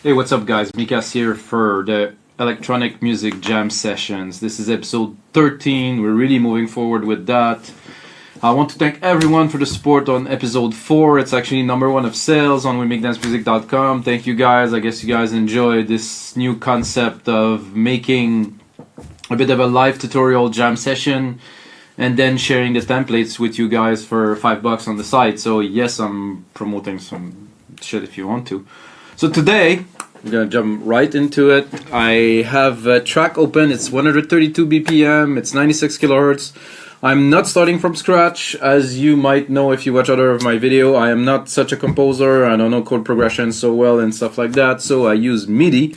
Hey, what's up guys? Mikas here for the electronic music jam sessions. This is episode 13. We're really moving forward with that. I want to thank everyone for the support on episode 4. It's actually #1 of sales on wemake.dancemusic.com. Thank you guys. I guess you guys enjoyed this new concept of making a bit of a live tutorial jam session and then sharing the templates with you guys for $5 on the site. So yes, I'm promoting some shit if you want to. So today, I'm gonna jump right into it. I have a track open. It's 132 BPM. It's 96 kilohertz. I'm not starting from scratch, as you might know if you watch other of my video. I am not such a composer. I don't know chord progression so well and stuff like that. So I use MIDI.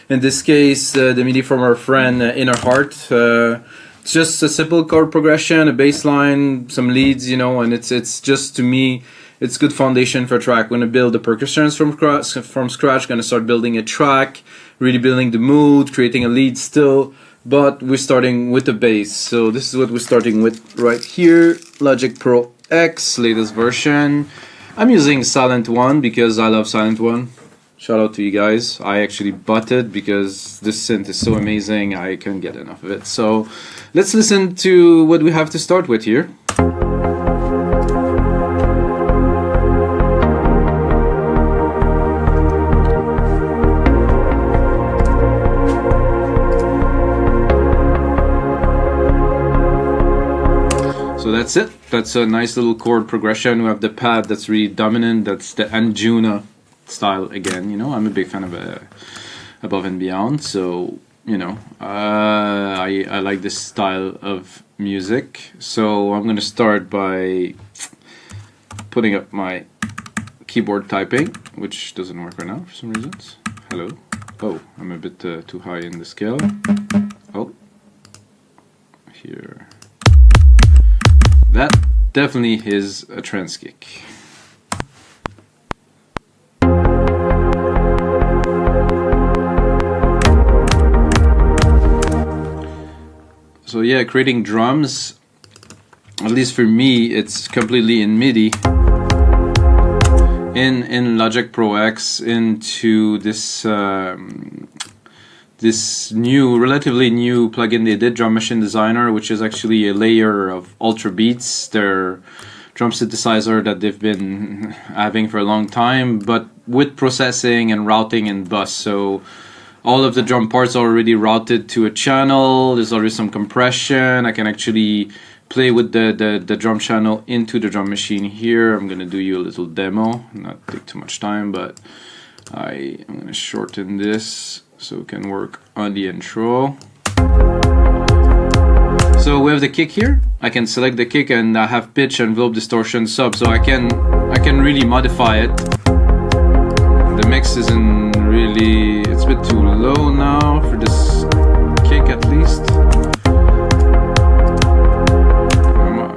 In this case, the MIDI from our friend Inner Heart. It's just a simple chord progression, a bass line, some leads, you know, and it's just, to me, it's good foundation for a track. I'm going to build the percussions from scratch, going to start building a track, really building the mood, creating a lead still, but we're starting with the bass. So this is what we're starting with right here, Logic Pro X, latest version. I'm using Silent One because I love Silent One. Shout out to you guys. I actually bought it because this synth is so amazing, I couldn't get enough of it. So let's listen to what we have to start with here. So that's it. That's a nice little chord progression. We have the pad that's really dominant. That's the Anjuna style again. You know, I'm a big fan of Above and Beyond. So, you know, I like this style of music. So I'm going to start by putting up my keyboard typing, which doesn't work right now for some reasons. Hello. Oh, I'm a bit too high in the scale. Oh, here. That definitely is a trance kick. So yeah, creating drums, at least for me, it's completely in MIDI. In Logic Pro X into this this new, relatively new plugin they did, Drum Machine Designer, which is actually a layer of Ultra Beats, their drum synthesizer that they've been having for a long time, but with processing and routing and bus. So all of the drum parts are already routed to a channel. There's already some compression. I can actually play with the drum channel into the drum machine here. I'm gonna do you a little demo, not take too much time, but I'm gonna shorten this so we can work on the intro. So we have the kick here. I can select the kick and I have pitch, envelope, distortion, sub, so I can really modify it. The mix isn't really, it's a bit too low now for this kick at least.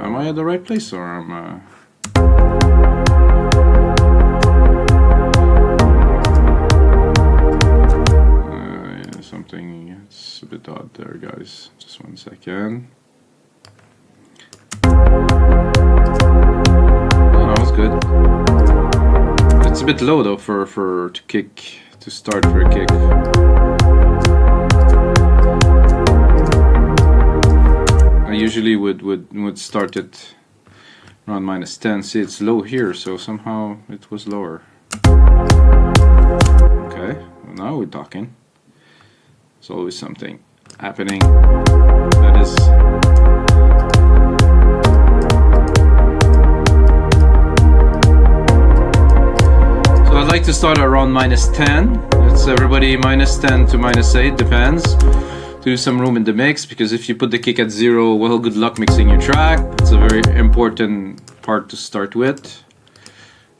Am I at the right place, or am I? It's a bit odd there, guys. Just 1 second. Oh, that was good. It's a bit low though to start for a kick. I usually would start it around -10. See, it's low here, so somehow it was lower. Okay, well, now we're talking. There's always something happening that is so I'd like to start around -10. It's everybody -10 to -8, depends. Do some room in the mix, because if you put the kick at 0, well, good luck mixing your track. It's a very important part to start with.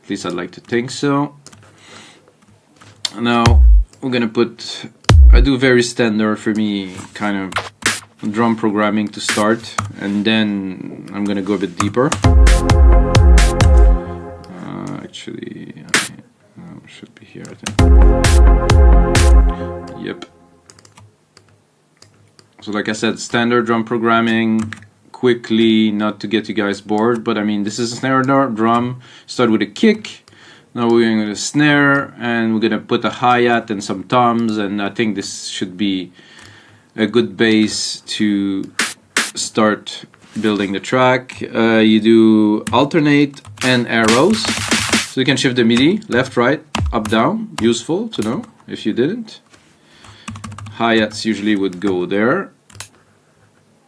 At least I'd like to think so. Now we're gonna put, I do very standard for me kind of drum programming to start, and then I'm gonna go a bit deeper. Actually, should be here, I think. Yep. So like I said, standard drum programming, quickly, not to get you guys bored, but I mean, this is a snare drum. Start with a kick, Now we're going to the snare, and we're going to put a hi-hat and some toms, and I think this should be a good base to start building the track. You do alternate and arrows, so you can shift the MIDI left, right, up, down. Useful to know if you didn't. Hi-hats usually would go there,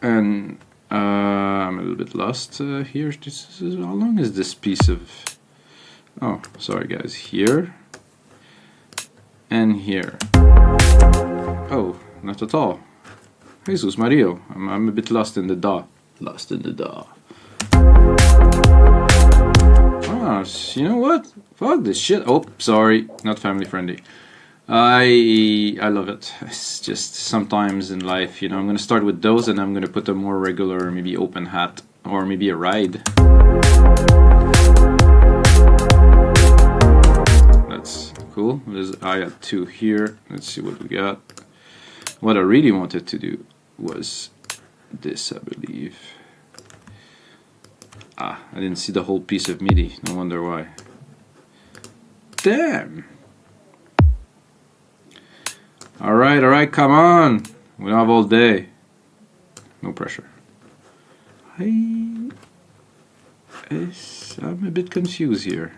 and I'm a little bit lost here. How long is this piece of... Oh, sorry guys, here and here. Oh, not at all. Jesus Mario, I'm a bit lost in the DAW. Lost in the DAW. Ah, you know what? Fuck this shit. Oh, sorry, not family friendly. I love it. It's just sometimes in life, you know, I'm gonna start with those, and I'm gonna put a more regular, maybe open hat, or maybe a ride. That's cool. There's hi-hat 2 here. Let's see what we got. What I really wanted to do was this, I believe. Ah, I didn't see the whole piece of MIDI. No wonder why. Damn. Alright, come on. We don't have all day. No pressure. I'm a bit confused here.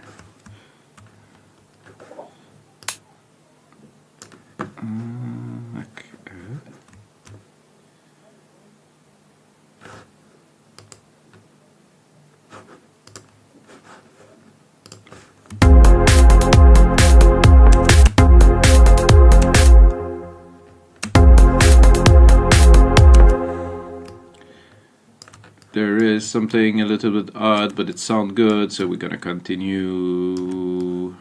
There is something a little bit odd, but it sounds good, so we're gonna continue.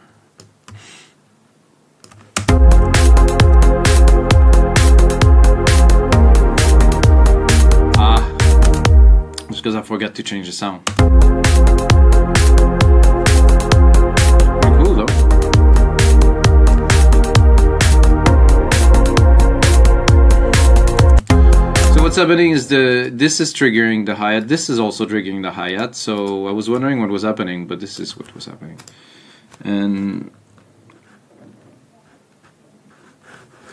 Just because I forgot to change the sound. Cool though. What's happening is this is triggering the hi-hat, this is also triggering the hi-hat, so I was wondering what was happening, but this is what was happening. And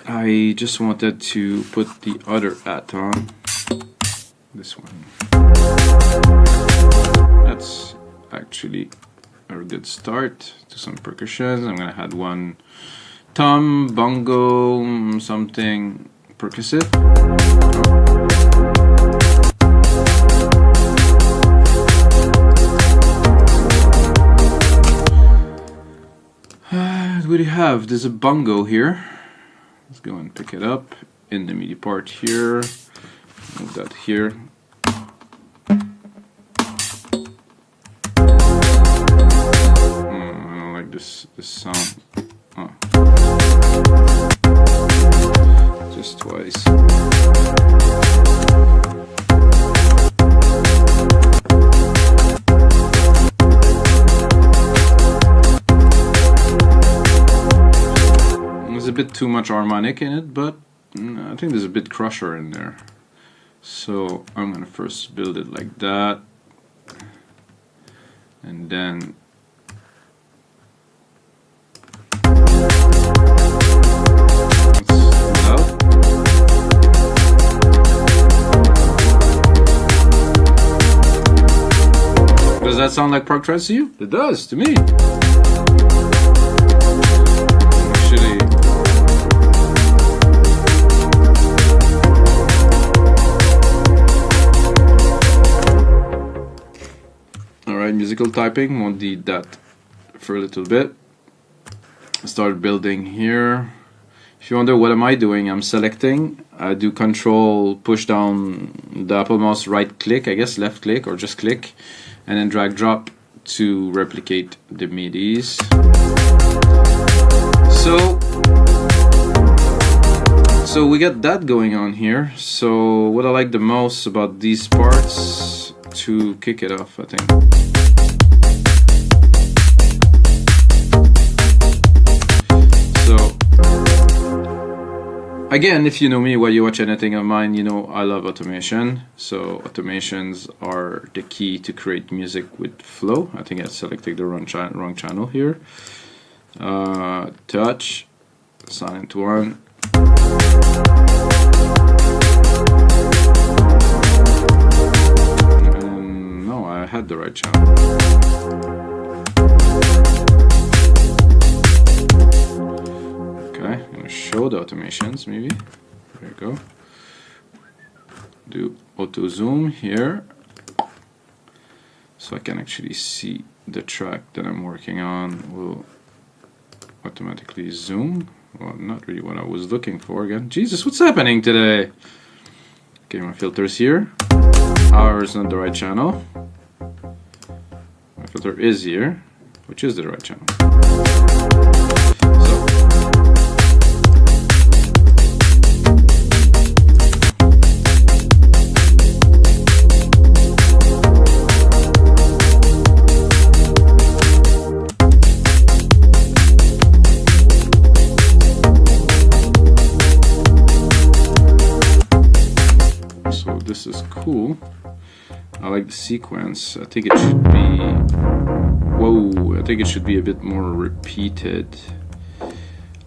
I just wanted to put the other hat on, this one. That's actually a good start to some percussion. I'm gonna add one tom, bongo, something percussive. What do you have? There's a bongo here. Let's go and pick it up in the MIDI part here. Move that here. I don't like this sound. Oh. Just twice. There's a bit too much harmonic in it, but I think there's a bit crusher in there. So I'm gonna first build it like that, and then does that sound like prog trance to you? It does to me. Actually, alright, musical typing, won't need that for a little bit. Start building here. If you wonder what am I doing, I'm selecting. I do control push down the Apple mouse, right click, I guess left click or just click, and then drag drop to replicate the MIDIs. So we got that going on here. So what I like the most about these parts, to kick it off, I think. So again, if you know me, while you watch anything of mine, you know I love automation. So automations are the key to create music with flow. I think I selected the wrong channel here. touch, silent one. And no, I had the right channel. Okay, I'm gonna show the automations maybe. There you go. Do auto zoom here, so I can actually see the track that I'm working on. Will automatically zoom. Well, not really what I was looking for again. Jesus, what's happening today? Okay, my filter's here. However, it's not the right channel. My filter is here, which is the right channel. This is cool. I like the sequence. I think it should be... Whoa, I think it should be a bit more repeated.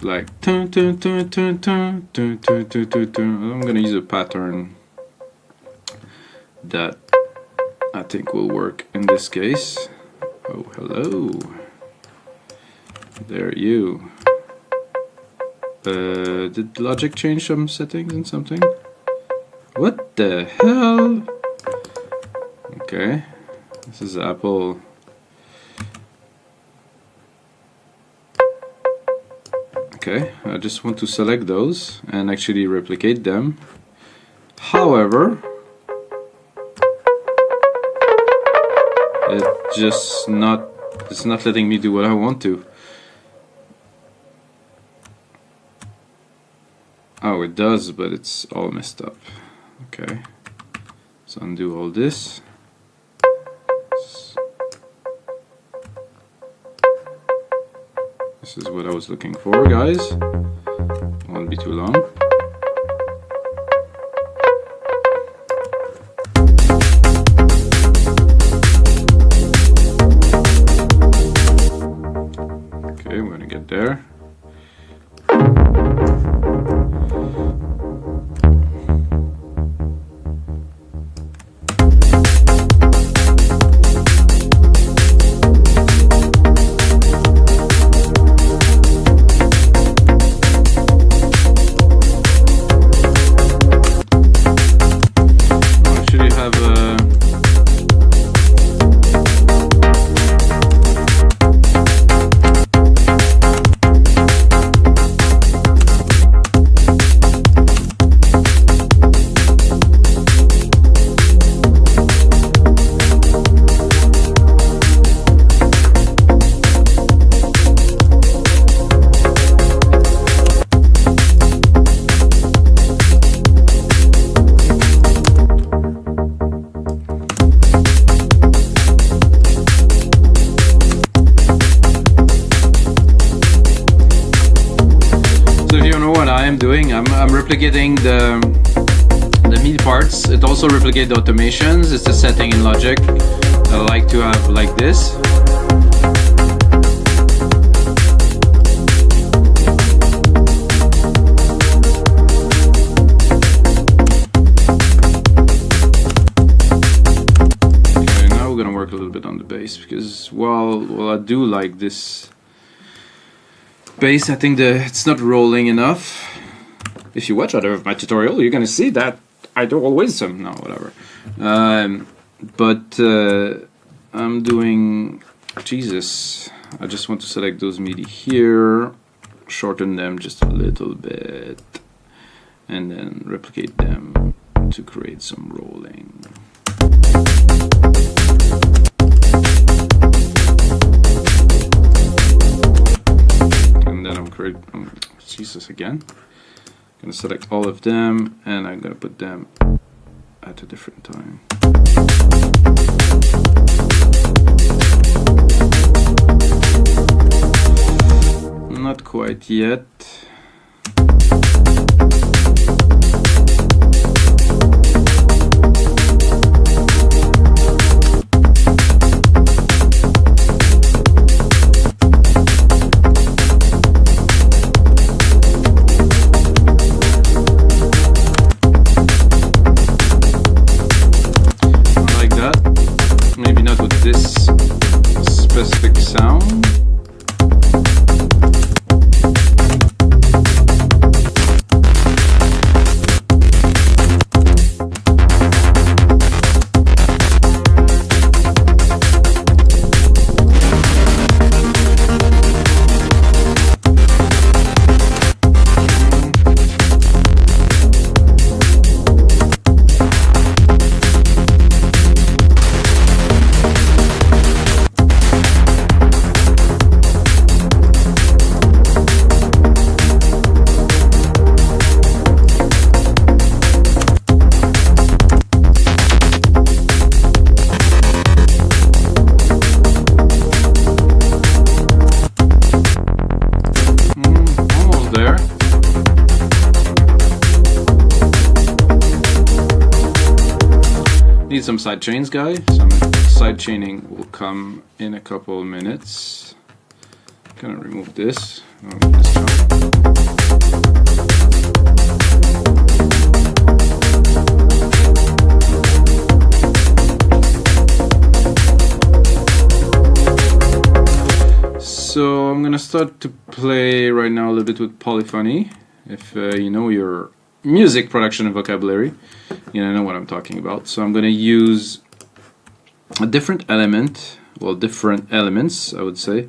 Like... I'm gonna use a pattern that I think will work in this case. Oh, hello. There you. Did Logic change some settings and something? What the hell? Okay, this is Apple. Okay, I just want to select those and actually replicate them. However, it's not letting me do what I want to. Oh, it does, but it's all messed up. Okay, so undo all this. This is what I was looking for, guys. Won't be too long. Okay, we're gonna get there. I'm replicating the MIDI parts. It also replicates the automations. It's a setting in Logic I like to have like this. Okay, now we're gonna work a little bit on the bass because while I do like this bass, I think it's not rolling enough. If you watch other of my tutorial, you're gonna see that I do always some, no, whatever. But I'm doing, Jesus, I just want to select those MIDI here, shorten them just a little bit, and then replicate them to create some rolling. And then I'm creating, Jesus again. I'm going to select all of them and I'm going to put them at a different time. Not quite yet. need some side chains, guys. Some side chaining will come in a couple of minutes. Gonna remove this. This chunk. So I'm gonna start to play right now a little bit with polyphony. If you know your music production and vocabulary, you know what I'm talking about. So I'm gonna use a different element, well, different elements, I would say,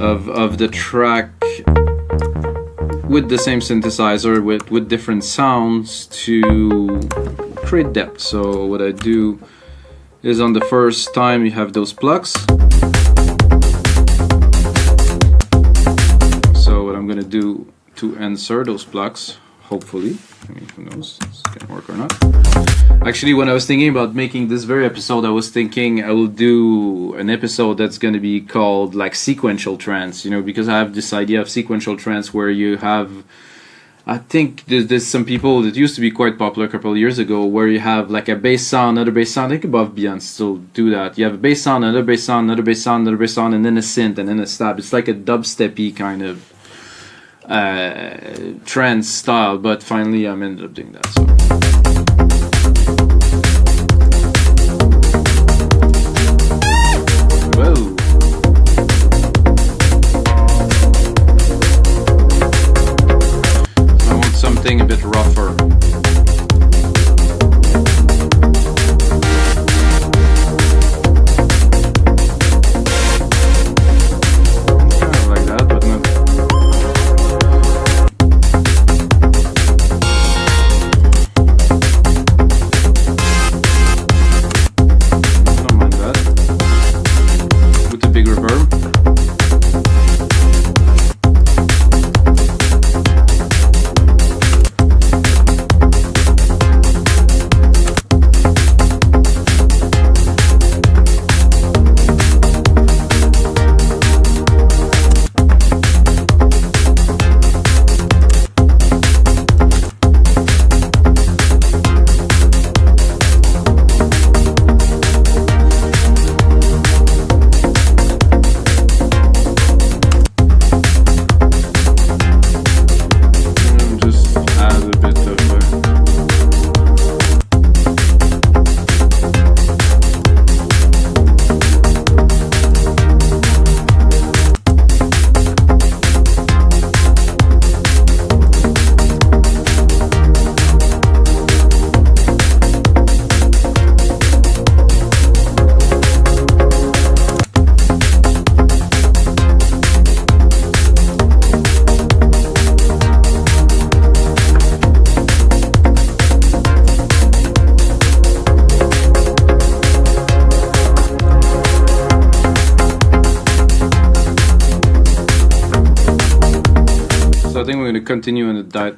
of the track with the same synthesizer with different sounds to create depth. So what I do is on the first time you have those plucks. So what I'm gonna do to insert those plucks, hopefully, I mean, who knows, this can work or not. Actually, when I was thinking about making this very episode, I was thinking I will do an episode that's going to be called like sequential trance, you know, because I have this idea of sequential trance where you have, I think there's some people that used to be quite popular a couple of years ago, where you have like a bass sound, another bass sound. I think Above Beyond still do that. You have a bass sound, another bass sound, another bass sound, another bass sound, and then a synth, and then a stab. It's like a dubstep-y kind of trance style, but finally I ended up doing that. So. Whoa. I want something a bit rougher. I think we're going to continue in the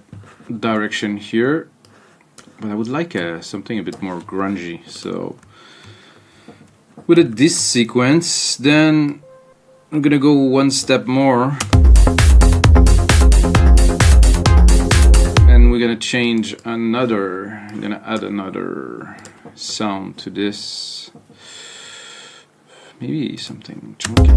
direction here, but I would like something a bit more grungy. So with this sequence, then I'm going to go one step more, and we're going to change another. I'm going to add another sound to this, maybe something chunky.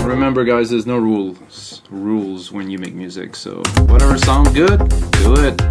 Remember, guys, there's no rules when you make music, so whatever sounds good, do it.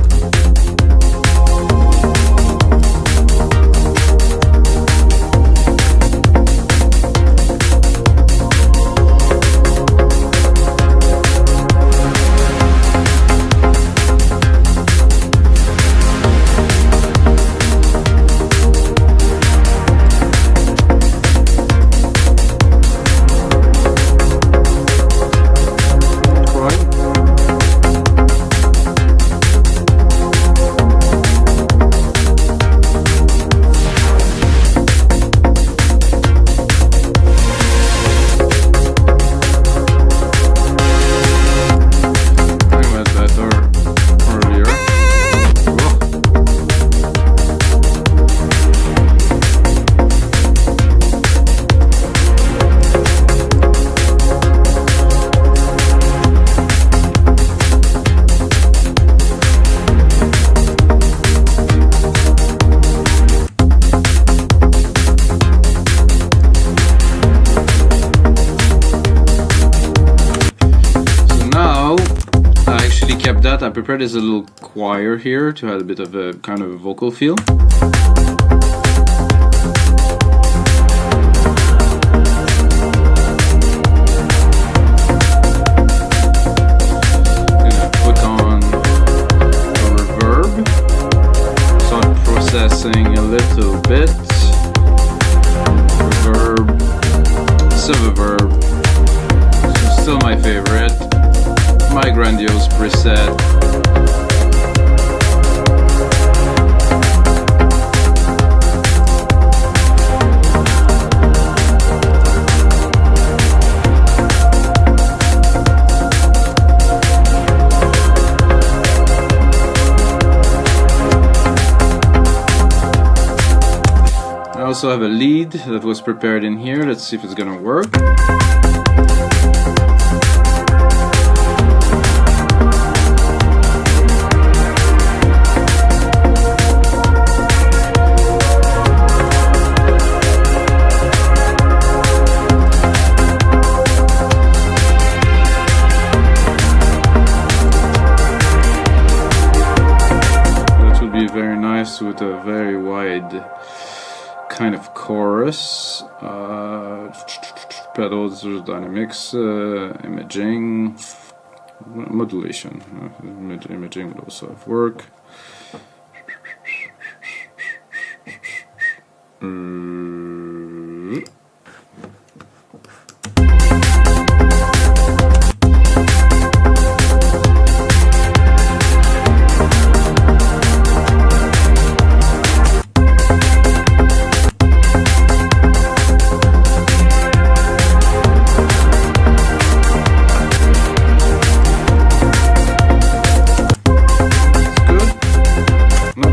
kept that. I prepared this little choir here to have a bit of a kind of a vocal feel. A little bit reverb, subverb, still my favorite, my grandiose preset. I also have a lead that was prepared in here. Let's see if it's gonna work. That would be very nice with a very wide kind of chorus, pedals, dynamics, imaging, modulation. Imaging would also have work.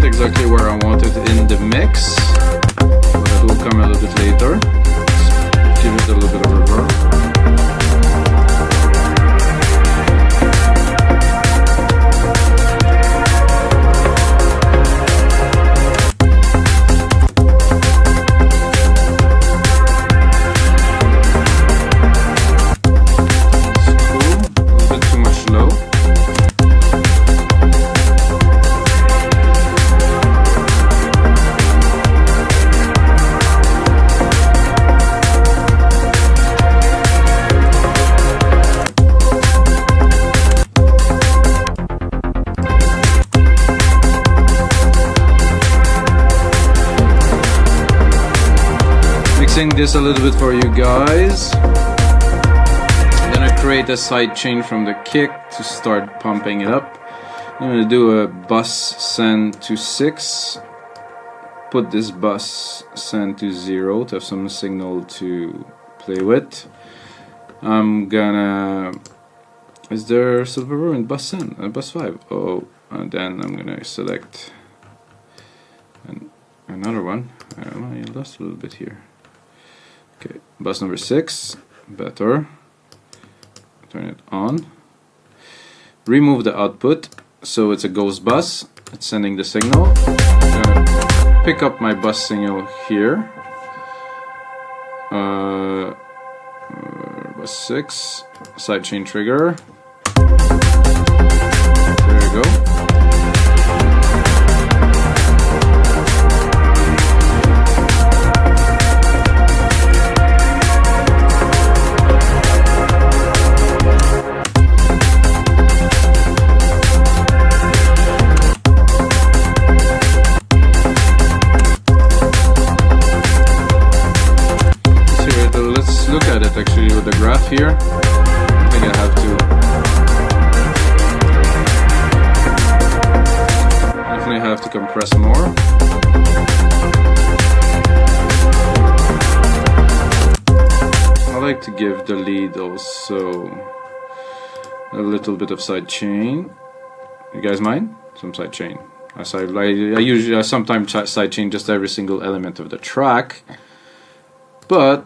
Exactly where I want it in the mix, but it will come a little bit later. Let's give it a little bit of reverb. This a little bit for you guys. Then I create a sidechain from the kick to start pumping it up. I'm going to do a bus send to 6. Put this bus send to 0 to have some signal to play with. I'm gonna... Is there silver in bus send? Bus 5. Oh, and then I'm gonna select another one. I lost a little bit here. Okay, bus number 6, better. Turn it on. Remove the output, so it's a ghost bus. It's sending the signal. I'm gonna pick up my bus signal here. Bus 6, sidechain trigger. There you go. Look at it actually with the graph here. I think I have to definitely have to compress more. I like to give the lead also a little bit of side chain. You guys mind? Some side chain. I sometimes side chain just every single element of the track, but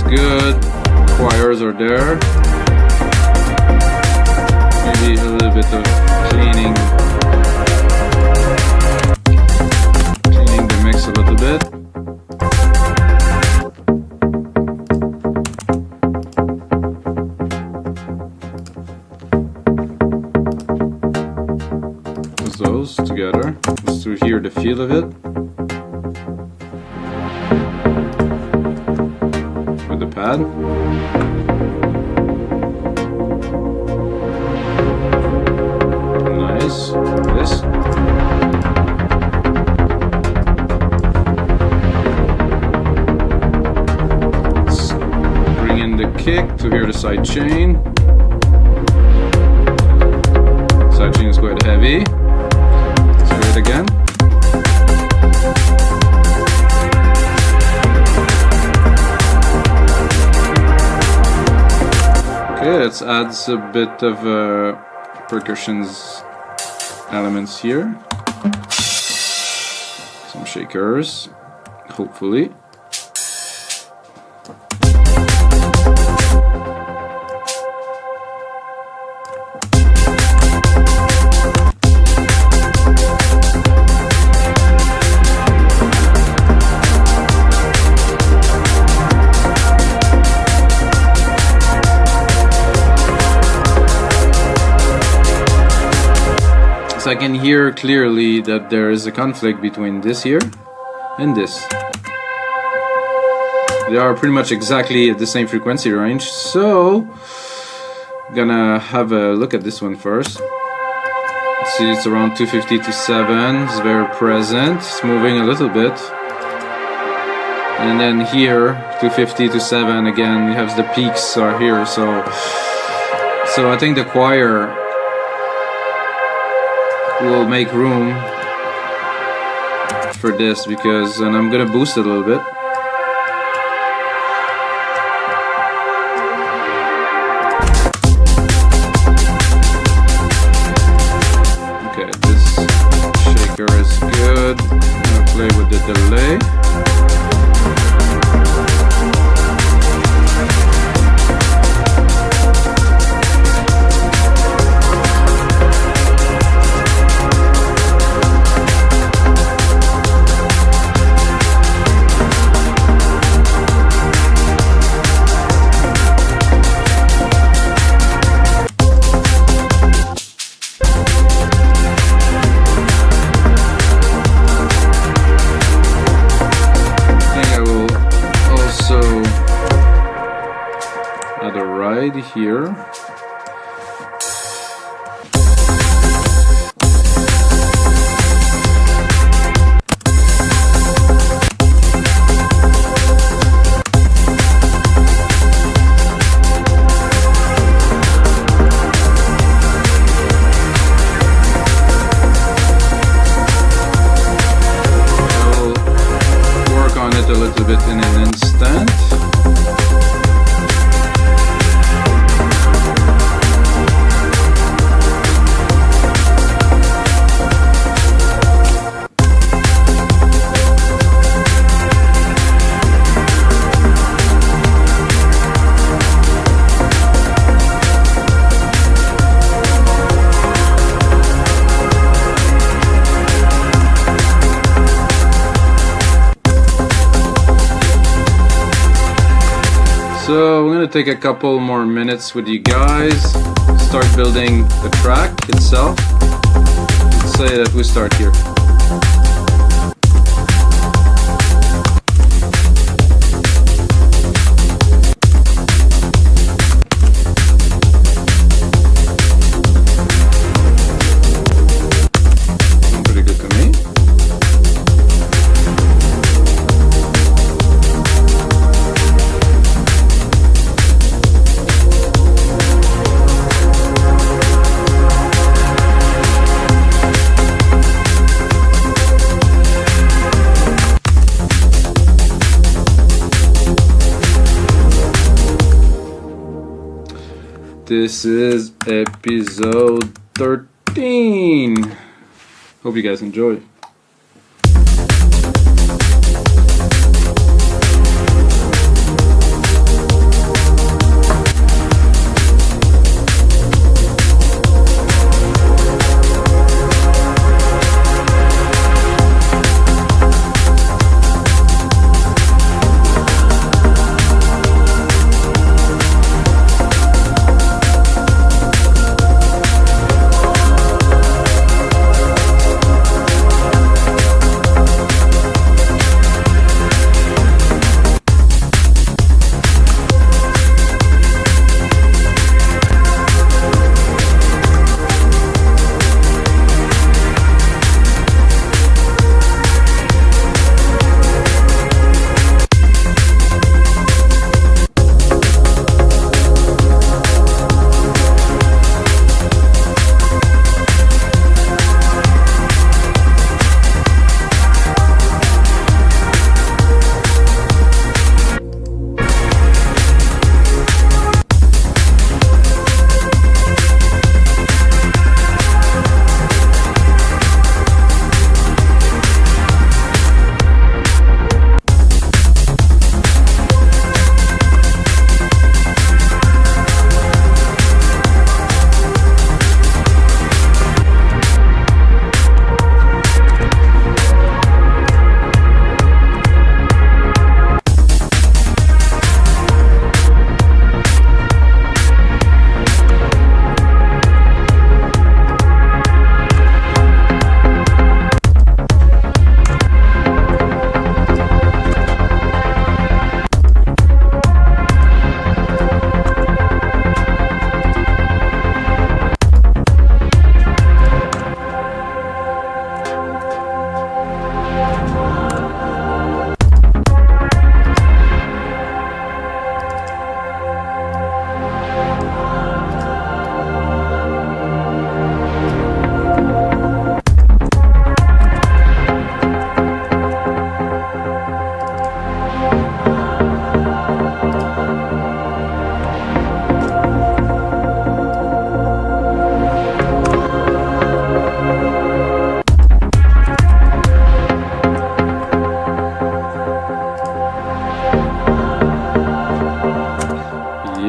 good. Choirs are there. Maybe a little bit of cleaning the mix a little bit. Those together, just to hear the feel of it with the pad. Nice. This. Let's bring in the kick to hear the side chain. Side chain is quite heavy. It again. Okay, let's add a bit of percussions elements here. Some shakers, hopefully. I can hear clearly that there is a conflict between this here and this. They are pretty much exactly at the same frequency range, so I'm gonna have a look at this one first. Let's see, it's around 250 to 7, it's very present, it's moving a little bit. And then here, 250 to 7 again, you have the peaks are here, so I think the choir will make room for this because, and I'm gonna boost it a little bit. Okay, this shaker is good. I'm gonna play with the delay. Here. I'll work on it a little bit in an instant. So I'm gonna take a couple more minutes with you guys, start building the track itself. Let's say that we start here. Pretty good to me. This is episode 13. Hope you guys enjoy.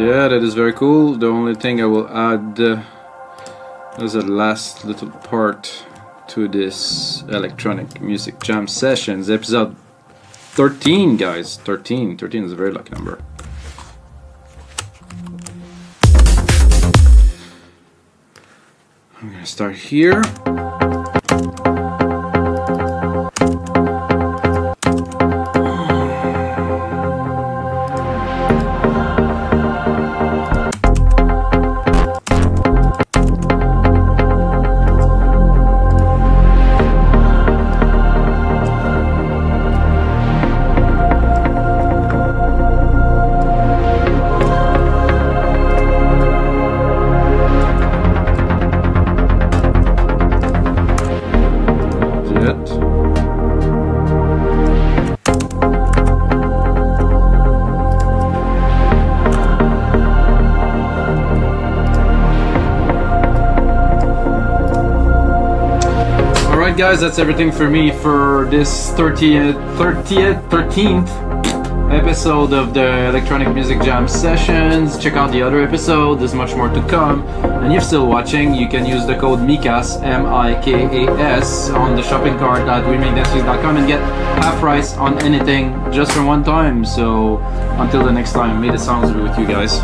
Yeah, that is very cool. The only thing I will add as a last little part to this electronic music jam sessions, episode 13, guys. 13 is a very lucky number. I'm gonna start here. Guys, that's everything for me for this 13th episode of the Electronic Music Jam Sessions. Check out the other episode, there's much more to come. And if you're still watching, you can use the code Mikas, M-I-K-A-S, on the shopping cart at WeMakeDanceMusic.com and get half price on anything just for one time. So until the next time, may the sounds be with you guys.